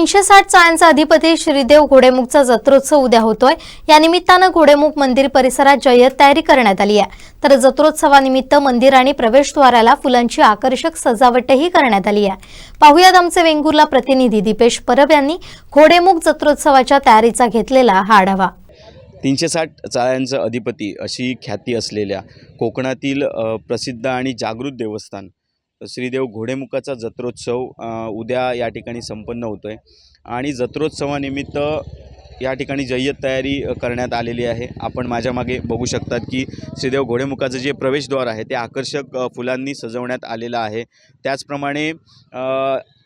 360 चाळ्यांचा अधिपती श्रीदेव घोडेमुखचा जत्रोत्सव उद्या होतोय। या निमित्तानं घोडेमुख मंदिर परिसरात जय्यत तयारी करण्यात आली आहे। तर जत्रोत्सवानिमित्त मंदिर आणि प्रवेशद्वाराला फुलांची आकर्षक सजावटही करण्यात आली आहे। पाहुयात आमचे वेंगुर्ला प्रतिनिधी दीपेश परब यांनी घोडेमुख जत्रोत्सवाच्या तयारीचा घेतलेला हा आढावा। 360 चाळ्यांचं अधिपती अशी ख्याती असलेल्या कोकणातील प्रसिद्ध आणि जागृत देवस्थान श्रीदेव घोडेमुखाचा जत्रोत्सव उद्या या ठिकाणी संपन्न होतोय आणि जत्रोत्सवानिमित्त या ठिकाणी जय्यत तयारी करण्यात आलेली आहे। आपण माझ्या मागे बघू शकतात की श्रीदेव घोडेमुखाचं जे प्रवेशद्वार आहे ते आकर्षक फुलांनी सजवण्यात आलेलं आहे। त्याचप्रमाणे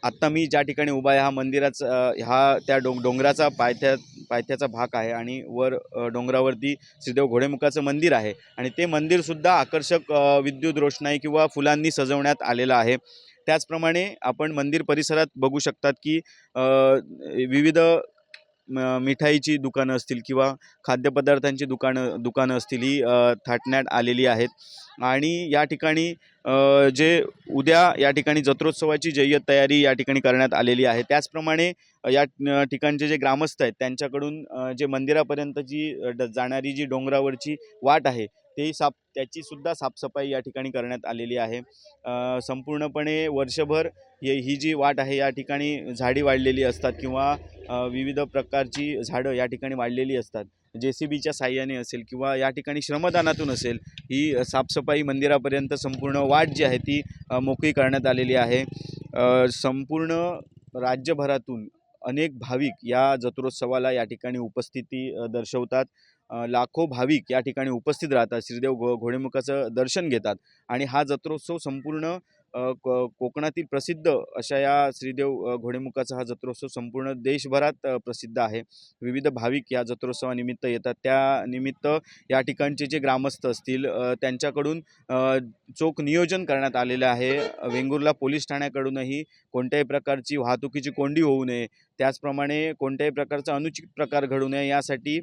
आत्ता मी ज्या ठिकाणी उभा आहे हा मंदिराचा त्या डोंगराचा पायथ्याचा भाग आहे आणि वर डोंगरावरती श्रीदेव घोडेमुखाचं मंदिर आहे आणि ते मंदिरसुद्धा आकर्षक विद्युत रोषणाई किंवा फुलांनी सजवण्यात आलेलं आहे। त्याचप्रमाणे आपण मंदिर परिसरात बघू शकतात की विविध मिठाईची दुकानं असतील किंवा खाद्यपदार्थांची दुकानं असतील ही थाटण्यात आलेली आहेत आणि या ठिकाणी जे उद्या या ठिकाणी जत्रोत्सवाची जय्यत तयारी या ठिकाणी करण्यात आलेली आहे। त्याचप्रमाणे या ठिकाणचे जे ग्रामस्थ आहेत त्यांच्याकडून जे मंदिरापर्यंतची जाणारी जी डोंगरावरची वाट आहे त्याची सुद्धा साफसफाई या ठिकाणी करण्यात आलेली आहे। संपूर्णपणे वर्षभर ही जी वाट आहे या ठिकाणी झाडी वाढलेली असतात किंवा विविध प्रकारची झाडं या ठिकाणी वाढलेली असतात। JCBच्या साहाय्याने असेल किंवा या ठिकाणी श्रमदानातून असेल ही साफसफाई मंदिरापर्यंत संपूर्ण वाट जी आहे ती मोकळी करण्यात आलेली आहे। संपूर्ण राज्यभरातून अनेक भाविक या जत्रोत्सवाला या ठिकाणी उपस्थिती दर्शवतात। लाखो भाविक या ठिकाणी उपस्थित राहतात, श्रीदेव घोडेमुखाचं दर्शन घेतात आणि हा जत्रोत्सव संपूर्ण कोकणातील प्रसिद्ध अशा या श्रीदेव घोडेमुखाचा हा जत्रोत्सव संपूर्ण देशभरात प्रसिद्ध आहे। विविध भाविक या जत्रोत्सवानिमित्त येतात। त्यानिमित्त या ठिकाणचे जे ग्रामस्थ असतील त्यांच्याकडून चोख नियोजन करण्यात आलेलं आहे। वेंगुर्ला पोलीस ठाण्याकडूनही कोणत्याही प्रकारची वाहतुकीची कोंडी होऊ नये, त्याचप्रमाणे कोणत्याही प्रकारचा अनुचित प्रकार घडू नये यासाठी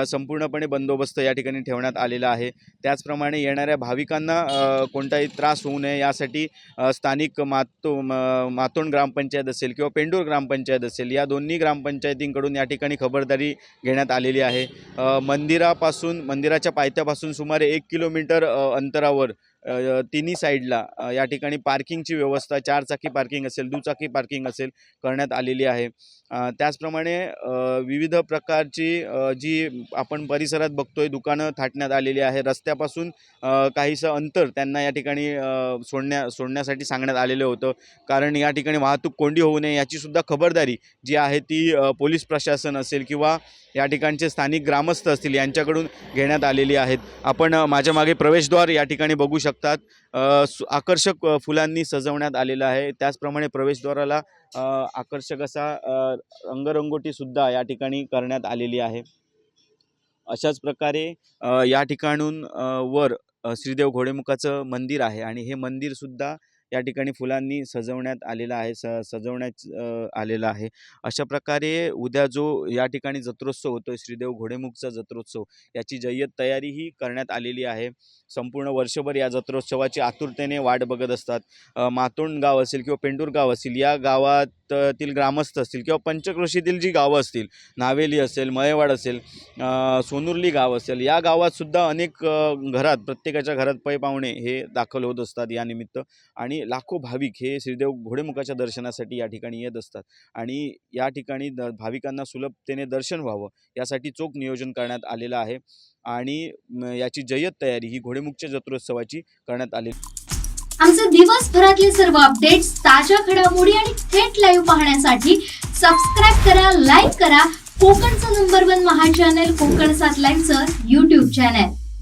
संपूर्णपणे बंदोबस्त या ठिकाणी ठेवण्यात आलेला आहे। त्याचप्रमाणे येणाऱ्या भाविकांना कोणताही त्रास होऊ नये यासाठी स्थानिक मातोंड ग्रामपंचायत असेल किंवा पेंडूर ग्रामपंचायत असेल या दोन्ही ग्रामपंचायतींकडून या ठिकाणी खबरदारी घेण्यात आलेली आहे। मंदिराच्या पायथ्यापासून सुमारे 1 किलोमीटर अंतरावर तिन्ही साईडला या ठिकाणी पार्किंगची व्यवस्था 4 चाकी पार्किंग असेल, दुचाकी पार्किंग असेल करण्यात आलेली आहे। त्याचप्रमाणे विविध प्रकारची जी आपण परिसरात बघतोय दुकानं थाटण्यात आलेली आहे। रस्त्यापासून काहीसं अंतर त्यांना या ठिकाणी सोडण्यासाठी सांगण्यात आलेलं होतं, कारण या ठिकाणी वाहतूक कोंडी होऊ नये याची सुद्धा खबरदारी जी आहे ती पोलीस प्रशासन असेल किंवा या ठिकाणचे स्थानिक ग्रामस्थ असतील यांच्याकडून घेण्यात आलेली आहेत। आपण माझ्या मागे प्रवेशद्वार या ठिकाणी बघू शकतात, आकर्षक फुलांनी सजवण्यात आलेलं आहे। त्याचप्रमाणे प्रवेशद्वाराला आकर्षक असा रंगरंगोटीसुद्धा या ठिकाणी करण्यात आलेली आहे। अशाच प्रकारे या ठिकाणून वर श्रीदेव घोडेमुखाचं मंदिर आहे आणि हे मंदिरसुद्धा या ठिकाणी फुलांनी सजवण्यात आलेलं आहे। अशा प्रकारे उद्या जो या ठिकाणी जत्रोत्सव होतोय श्रीदेव घोडेमुखचा जत्रोत्सव याची जय्यत तयारीही करण्यात आलेली आहे। संपूर्ण वर्षभर या जत्रोत्सवाची आतुरतेने वाट बघत असतात। मातोंड गाव असेल किंवा पेंडूर गाव असेल, या गावातील ग्रामस्थ असतील किंवा पंचक्रोशीतील जी गावं असतील, नावेली असेल, मळेवाड असेल, सोनुर्ली गाव असेल, या गावातसुद्धा अनेक प्रत्येकाच्या घरात पै पाहुणे हे दाखल होत असतात या निमित्त आणि लाखो भाविक हे श्रीदेव घोडेमुखाच्या दर्शनासाठी या ठिकाणी येत असतात आणि या ठिकाणी भाविकांना सुलभतेने दर्शन व्हावं यासाठी चोख नियोजन करण्यात आलेलं आहे आणि याची जय्यत तयारी ही घोडेमुखच्या जत्रोत्सवाची करण्यात आली। आमचे दिवसभरातले सर्व अपडेट्स, ताज्या घडामोडी आणि थेट लाईव्ह पाहण्यासाठी सबस्क्राइब करा, लाईक करा कोकणचं नंबर 1 महा चॅनल कोकण 7 लाईव्हचं YouTube चॅनल।